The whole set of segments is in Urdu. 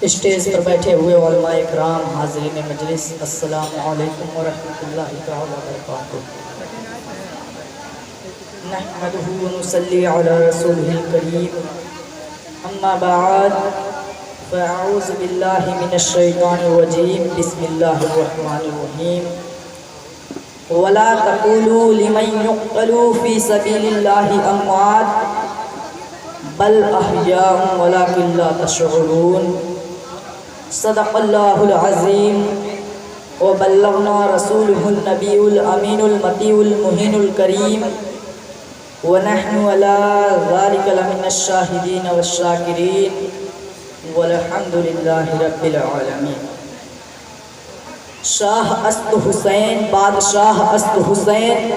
اسٹیج پر بیٹھے ہوئے علماء اکرام، حاضرین مجلس، السلام علیکم ورحمۃ اللہ تعالی وبرکاتہ۔ نحمده ونصلی علی رسوله الکریم، اما بعد فاعوذ باللہ من الشیطان الرجیم، بسم اللہ الرحمن الرحیم۔ ولا تقولوا لمن يقتل في سبيل الله اموات بل احیاء ولكن لا تشعرون۔ صدق اللہ العظیم وبلغنا رسوله النبی الامین المطیع المہین الکریم، ونحن على ذلك لمن الشاہدین والشاکرین، والحمد للہ رب العالمین۔ شاہ است حسین بادشاہ است حسین،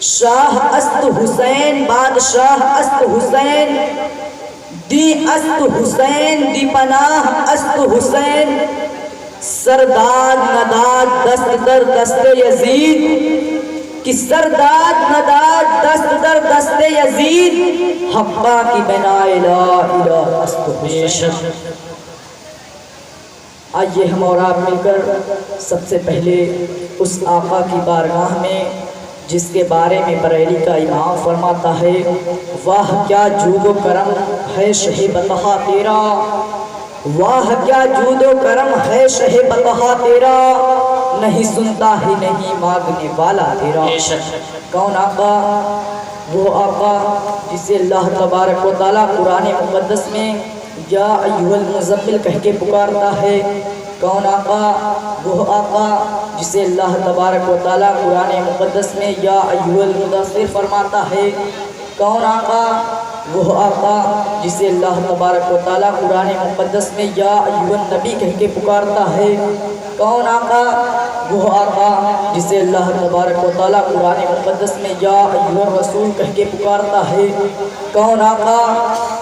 شاہ است حسین بادشاہ است حسین، دی است حسین دی پناہ است حسین، سرداد نداد دست در دست یزید، کہ سرداد نداد دست در دست یزید، حقا کی بنا لا الہ است حسین۔ آئیے ہم اور آپ مل کر سب سے پہلے اس آقا کی بارگاہ میں جس کے بارے میں بریلی کا امام فرماتا ہے، واہ کیا جود و کرم ہے شہ بطحہ تیرا، واہ کیا جود و کرم ہے شہ بطحہ تیرا، نہیں سنتا ہی نہیں مانگنے والا تیرا۔ کون آقا؟ وہ آقا جسے اللہ تبارک و تعالیٰ قرآن مقدس میں یا ایھا المزمل کہہ کے پکارتا ہے۔ کون آقا؟ وہ آقا جسے اللہ تبارک و تعالیٰ قرآن مقدس میں یا ایھا المدثر فرماتا ہے۔ کون آقا؟ وہ آقا جسے اللہ تبارک و تعالیٰ قرآن مقدس میں یا ایھا النبی کہہ کے پکارتا ہے۔ کون آقا؟ وہ آقا جسے اللہ تبارک و تعالیٰ قرآن مقدس میں یا ایھا الرسول کہہ کے پکارتا ہے۔ کون آقا؟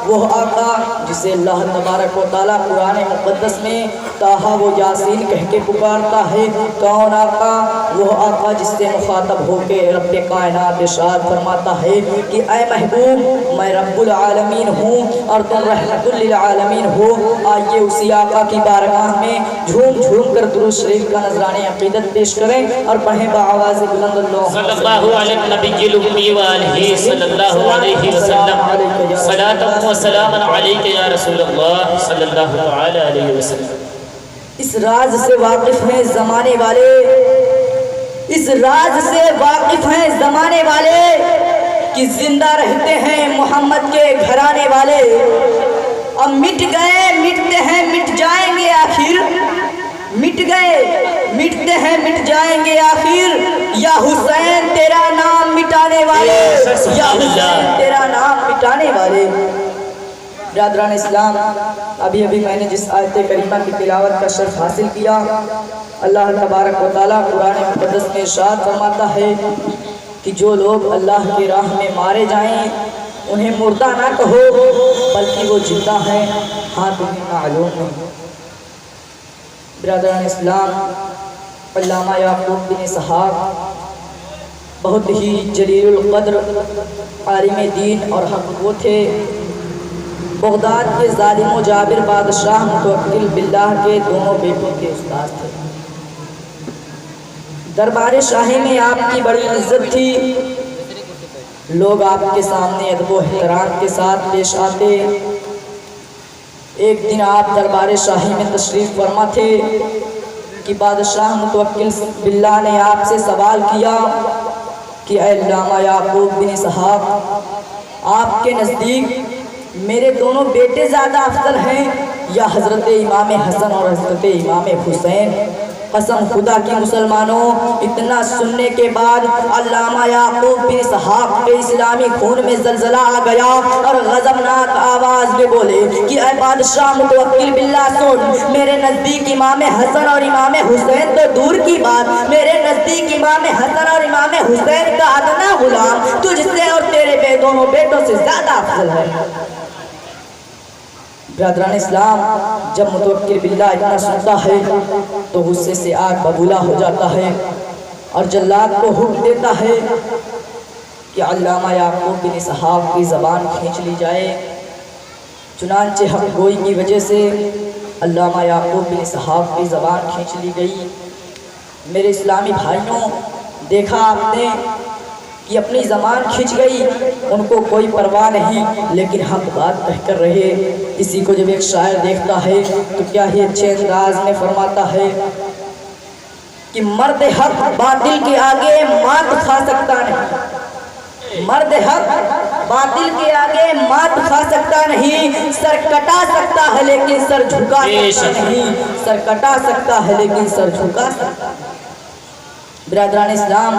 وہ آقا جسے اللہ تبارک و تعالیٰ قرآن مقدس میں طٰہٰ و یاسین کہہ کے پکارتا ہے۔ کون آقا؟ وہ آقا جس سے مخاطب ہو کے رب کائنات ارشاد فرماتا ہے کہ اے محبوب میں رب العالمین ہوں اور تم رحمت للعالمین ہو۔ آئیے اسی آقا کی بارگاہ میں جھوم جھوم کر درود شریف کا نذرانِ عقیدت پیش کریں اور پڑھیں بآواز بلند اللہ صلی اللہ علیہ نبی الامی وآلہ صلی اللہ علیہ وسلم، صلاۃ و سلام علیک یا رسول اللہ صلی اللہ علیہ وسلم۔ اس راز سے واقف ہیں زمانے والے، اس راز سے واقف ہیں زمانے والے کہ زندہ رہتے ہیں محمد کے گھرانے والے، اب مٹ گئے مٹتے ہیں مٹ جائیں گے آخر، مٹ گئے مٹتے ہیں مٹ جائیں گے آخر، یا حسین تیرا نام مٹانے والے، یا حسین تیرا نام مٹانے والے۔ برادران اسلام، ابھی میں نے جس آیت کریمہ کی تلاوت کا شرف حاصل کیا، اللہ تبارک و تعالیٰ قرآن مقدس میں ارشاد فرماتا ہے کہ جو لوگ اللہ کی راہ میں مارے جائیں انہیں مردہ نہ کہو بلکہ وہ زندہ ہیں، ہاں تمہیں معلوم نہیں۔ برادران اسلام، علامہ یعقوب بن اسحاق بہت ہی جلیل القدر عالم دین اور حق وہ تھے، بغداد کے ظالم و جابر بادشاہ متوکل باللہ کے دونوں بیٹوں کے استاد تھے۔ دربار شاہی میں آپ کی بڑی عزت تھی، لوگ آپ کے سامنے ادب و احترام کے ساتھ پیش آتے۔ ایک دن آپ دربار شاہی میں تشریف فرما تھے کہ بادشاہ متوکل باللہ نے آپ سے سوال کیا کہ اے علامہ یعقوب بن اسحاق، آپ کے نزدیک میرے دونوں بیٹے زیادہ افضل ہیں یا حضرت امام حسن اور حضرت امام حسین؟ قسم خدا کی مسلمانوں، اتنا سننے کے بعد علامہ یعقوب بن اسحاق کے اسلامی خون میں زلزلہ آ گیا اور غضبناک آواز میں بولے کہ اے بادشاہ متوکل باللہ سن، میرے نزدیک امام حسن اور امام حسین تو دور کی بات، میرے نزدیک امام حسن اور امام حسین کا ادنا غلام تجھ سے اور تیرے دونوں بیٹوں سے زیادہ افضل ہے۔ برادران اسلام، جب متوکل باللہ اتنا سنتا ہے تو غصے سے آگ ببولا ہو جاتا ہے اور جلاد کو حکم دیتا ہے کہ علامہ یعقوب بن اسحاق کی زبان کھینچ لی جائے۔ چنانچہ حق گوئی کی وجہ سے علامہ یعقوب بن اسحاق کی زبان کھینچ لی گئی۔ میرے اسلامی بھائیوں، دیکھا آپ نے کہ اپنی زبان کھنچ گئی، ان کو کوئی پرواہ نہیں، لیکن حق بات کہہ کر رہے۔ اسی کو جب ایک شاعر دیکھتا ہے تو کیا ہی اچھے انداز میں فرماتا ہے کہ مرد حق باطل کے آگے مات کھا سکتا نہیں، مرد حق باطل کے آگے مات کھا سکتا نہیں، سر کٹا سکتا ہے لیکن سر جھکا سکتا نہیں، سر کٹا سکتا ہے لیکن سر جھکا سکتا ہے۔ برادران اسلام،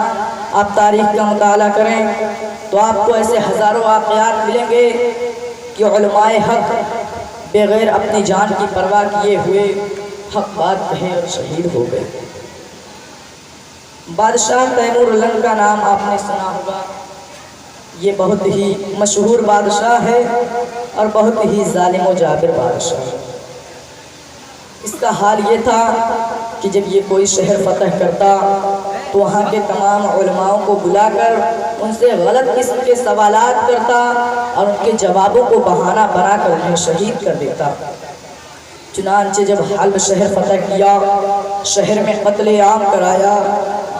آپ تاریخ کا مطالعہ کریں تو آپ کو ایسے ہزاروں واقعات ملیں گے کہ علماء حق بغیر اپنی جان کی پرواہ کیے ہوئے حق بات کہے اور شہید ہو گئے۔ بادشاہ تیمور لنگ کا نام آپ نے سنا ہوگا، یہ بہت ہی مشہور بادشاہ ہے اور بہت ہی ظالم و جابر بادشاہ۔ اس کا حال یہ تھا کہ جب یہ کوئی شہر فتح کرتا تو وہاں کے تمام علماؤں کو بلا کر ان سے غلط قسم کے سوالات کرتا اور ان کے جوابوں کو بہانہ بنا کر انہیں شہید کر دیتا۔ چنانچہ جب حلب شہر فتح کیا، شہر میں قتل عام کرایا،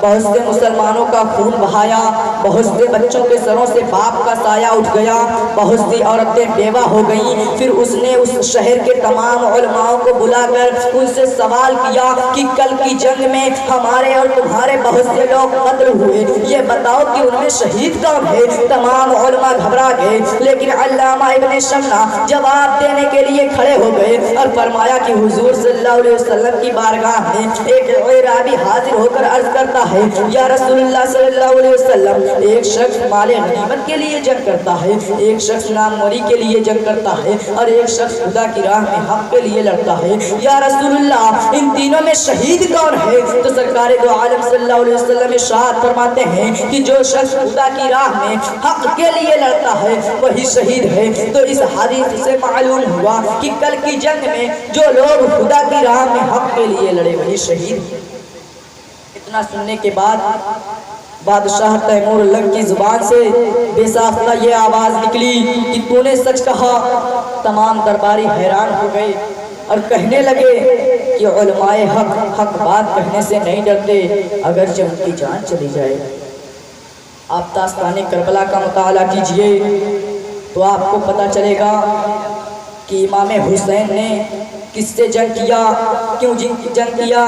بہت سے مسلمانوں کا خون بہایا، بہت سے بچوں کے سروں سے باپ کا سایہ اٹھ گیا، بہت سی عورتیں بیوہ ہو گئیں۔ پھر اس نے اس شہر کے تمام علماؤں کو بلا کر ان سے سوال کیا کہ کل کی جنگ میں ہمارے اور تمہارے بہت سے لوگ قتل ہوئے، یہ بتاؤ کہ ان میں شہید کون ہے؟ تمام علماء گھبرا گئے، لیکن علامہ ابن شمنا جواب دینے کے لیے کھڑے ہو گئے اور فرمایا کہ حضور صلی اللہ علیہ وسلم کی بارگاہ میں ایک اعرابی حاضر ہو کر عرض کرتا ہے، یا رسول اللہ صلی اللہ علیہ وسلم، ایک شخص مال غنیمت کے لیے جنگ کرتا ہے، ایک شخص ناموری کے لیے جنگ کرتا ہے، اور ایک شخص خدا کی راہ میں حق کے لیے لڑتا ہے، یا رسول اللہ ان تینوں میں شہید کون ہے؟ تو سرکار دو عالم صلی اللہ علیہ وسلم ارشاد فرماتے ہیں کہ جو شخص خدا کی راہ میں حق کے لیے لڑتا ہے وہی شہید ہے۔ تو اس حدیث سے معلوم ہوا کہ کل کی جنگ میں جو لوگ خدا کی راہ میں حق کے لیے لڑے وہی شہید ہے۔ اتنا سننے کے بعد بادشاہ تیمور لنگ کی زبان سے بے ساختہ یہ آواز نکلی کہ تو نے سچ کہا۔ تمام درباری حیران ہو گئے اور کہنے لگے کہ علماء حق بات کہنے سے نہیں ڈرتے اگرچہ ان کی جان چلی جائے۔ آپ داستان کربلا کا مطالعہ کیجئے تو آپ کو پتہ چلے گا کہ امام حسین نے کس سے جنگ کیا، کیوں جنگ کیا۔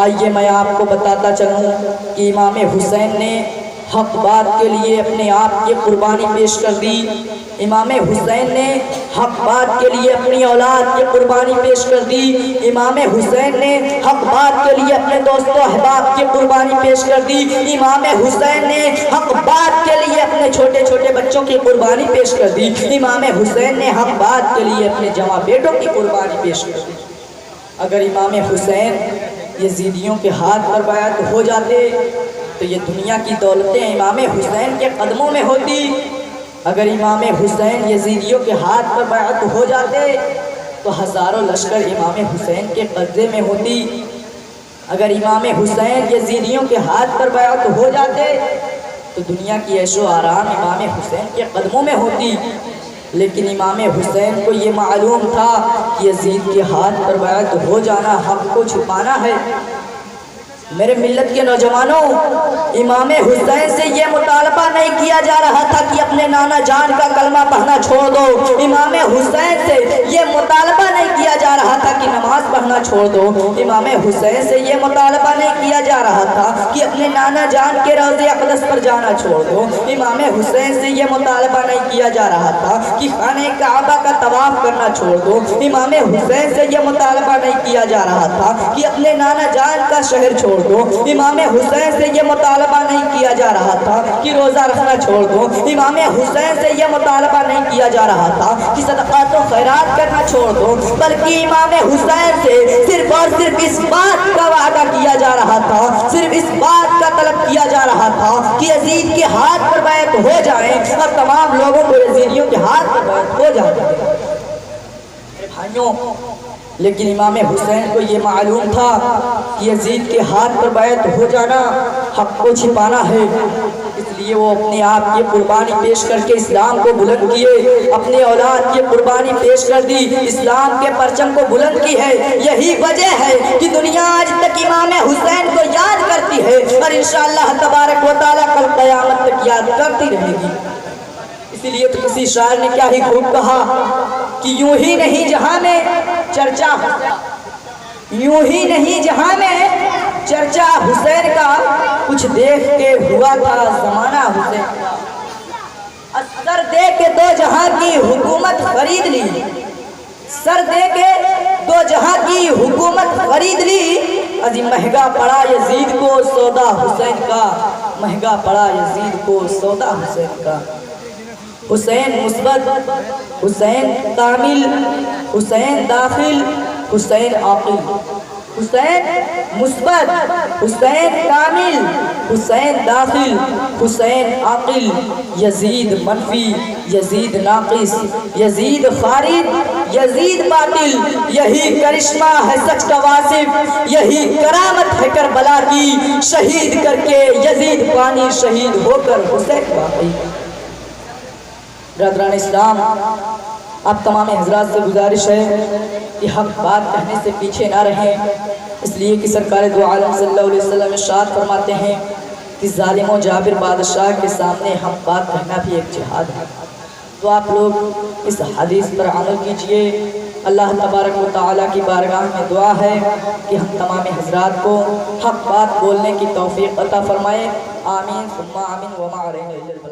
آئیے میں آپ کو بتاتا چلوں کہ امام حسین نے حق بات کے لیے اپنے آپ کی قربانی پیش کر دی۔ امام حسین نے حق بات کے لیے اپنی اولاد کی قربانی پیش کر دی۔ امام حسین نے حق بات کے لیے اپنے دوست و احباب کی قربانی پیش کر دی۔ امام حسین نے حق بات کے لیے اپنے چھوٹے چھوٹے بچوں کی قربانی پیش کر دی۔ امام حسین نے حق بات کے لیے اپنے جوان بیٹوں کی قربانی پیش کر دی۔ اگر امام حسین یزیدیوں کے ہاتھ پر بیعت ہو جاتے تو یہ دنیا کی دولتیں امام حسین کے قدموں میں ہوتی۔ اگر امام حسین یزیدیوں کے ہاتھ پر بیعت ہو جاتے تو ہزاروں لشکر امام حسین کے قبضے میں ہوتی۔ اگر امام حسین یزیدیوں کے ہاتھ پر بیعت ہو جاتے تو دنیا کی عیش و آرام امام حسین کے قدموں میں ہوتی۔ لیکن امام حسین کو یہ معلوم تھا کہ یزید کے ہاتھ پر بیعت ہو جانا حق کو چھپانا ہے۔ میرے ملت کے نوجوانوں، امام حسین سے یہ مطالبہ نہیں کیا جا رہا تھا کہ اپنے نانا جان کا کلمہ پڑھنا چھوڑ دو۔ امام حسین سے یہ مطالبہ نہیں کیا جا رہا تھا کہ نماز پڑھنا چھوڑ دو۔ امام حسین سے یہ مطالبہ نہیں کیا جا رہا تھا کہ اپنے نانا جان کے روضہ اقدس پر جانا چھوڑ دو۔ امام حسین سے یہ مطالبہ نہیں کیا جا رہا تھا کہ خانہ کعبہ کا طواف کرنا چھوڑ دو۔ امام حسین سے یہ مطالبہ نہیں کیا جا رہا تھا کہ اپنے نانا جان کا شہر چھوڑ دو۔ امام حسین سے یہ مطالبہ نہیں کیا جا رہا تھا کہ روزہ رکھنا چھوڑ دو۔ امام حسین سے یہ مطالبہ نہیں کیا جا رہا تھا کہ صدقات و خیرات کرنا چھوڑ دو، بلکہ امام حسین سے صرف اور صرف اس بات کا وعدہ کیا جا رہا تھا، صرف اس بات کا طلب کیا جا رہا تھا کہ یزید کے ہاتھ پر بیعت ہو جائیں اور تمام لوگوں کو یزیدیوں کے ہاتھ پر بیعت ہو جائے۔ میرے بھائیوں، لیکن امام حسین کو یہ معلوم تھا کہ یزید کے ہاتھ پر بیعت ہو جانا حق کو چھپانا ہے، اس لیے وہ اپنے آپ کی قربانی پیش کر کے اسلام کو بلند کیے، اپنے اولاد کی قربانی پیش کر دی، اسلام کے پرچم کو بلند کی ہے۔ یہی وجہ ہے کہ دنیا آج تک امام حسین کو یاد کرتی ہے اور انشاءاللہ تبارک و تعالیٰ کل قیامت تک یاد کرتی رہے گی۔ اسی لیے تو کسی شاعر نے کیا ہی خوب کہا کہ یوں ہی نہیں جہاں میں چرچا، یوں ہی نہیں جہاں میں چرچا حسین کا، کچھ دیکھ کے ہوا تھا زمانہ حسین کا۔ سر دے کے دو جہاں کی حکومت خرید لی، سر دے کے دو جہاں کی حکومت خرید لی، ازی مہنگا پڑا یزید کو سودا حسین کا، مہنگا پڑا یزید کو سودا حسین کا۔ حسین مثبت، حسین کامل، حسین داخل، حسین عاقل، حسین مثبت، حسین کامل، حسین داخل، حسین عاقل، یزید منفی، یزید ناقص، یزید خارج، یزید باطل۔ یہی کرشمہ ہے سچ کا واصف، یہی کرامت ہے کربلا کی، شہید کر کے یزید پانی، شہید ہو کر حسین باقی۔ برادران اسلام، آپ تمام حضرات سے گزارش ہے کہ حق بات کہنے سے پیچھے نہ رہیں، اس لیے کہ سرکار دو عالم صلی اللہ علیہ وسلم ارشاد فرماتے ہیں کہ ظالم و جابر بادشاہ کے سامنے حق بات کہنا بھی ایک جہاد ہے۔ تو آپ لوگ اس حدیث پر عمل کیجئے۔ اللہ تبارک و تعالیٰ کی بارگاہ میں دعا ہے کہ ہم تمام حضرات کو حق بات بولنے کی توفیق عطا فرمائے۔ آمین ثم آمین وما علینا الا البلاغ۔